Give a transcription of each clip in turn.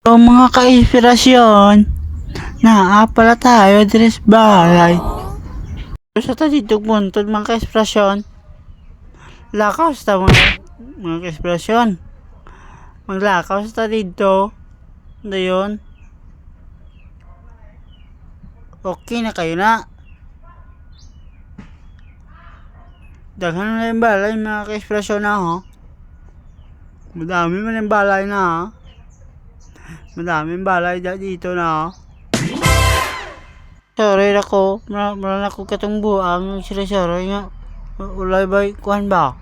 So mga ka-inspirasyon, naapala tayo dres balay. Sa ta dito buntod mga ka-inspirasyon, lakaw sa mga ka-inspirasyon. Maglakaw sa ta dito, dayon. Okay na kayo na. Daghan na yung balay mga ka-inspirasyon na ho. Madami man yung balay na ha. Madaming balay dito na. Sorry ako, maran ako katong buang sorry nga. Ulay ba kuhan ba?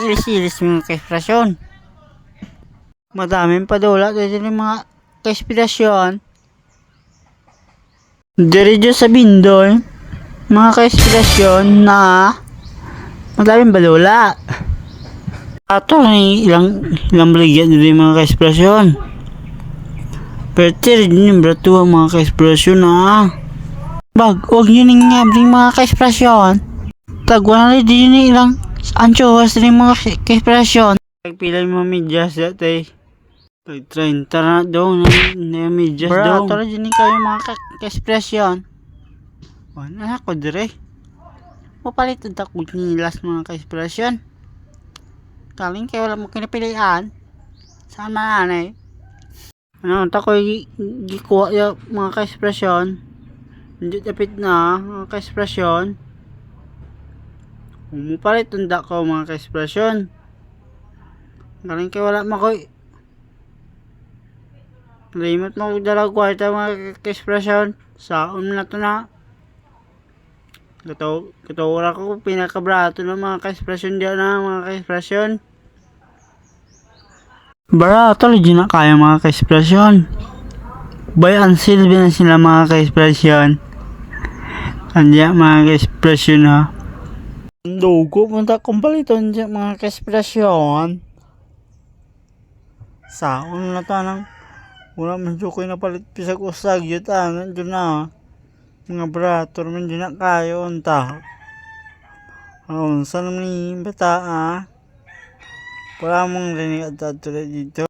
Ilis-ilis mga ka-inspirasyon. Madaming padula dito ng mga ka-inspirasyon. Diretso sa Bindoy, mga ka-inspirasyon na madaming padula. Ato ni ilang baligyan din mga ka-inspirasyon. Pero rin yung brato mga ka-inspirasyon na. Huwag nyo nang ngabling mga ka-inspirasyon. Tagwa na din yung ilang anchoas rin mga ka-inspirasyon. Pagpilay mo medyas dati. Pag 30 na daw na medyas daw. Brato rin kayo mga ka-inspirasyon. Wala ako dire. Mapalitan ako nilas mga ka-inspirasyon. Kaling kayo wala mo kinapilian. Saan mananay? Ano, tako gikuha yung mga ka-inspirasyon. Hindi tapit na mga ka-inspirasyon. Umupalit tunda ko mga ka-inspirasyon. Kaling kayo wala mo ko. Limot mo dalag kwarta mga ka-inspirasyon. Saon na to na. Katawara ko pinakabrato ng mga ka-inspirasyon dyan na mga ka-inspirasyon. Barato rin na kaya mga ka-inspirasyon. Bayan silbi na sila mga ka-inspirasyon. Kanya mga ka-inspirasyon ha. Dugo punta kong paliton dyan mga ka-inspirasyon. Saon na to nang wala man dyan ko na palit pisag usag yun nandun na. Mga barato naman dyan na kayo unta. Saan naman yung bata ha. Wala mong rinig at dito.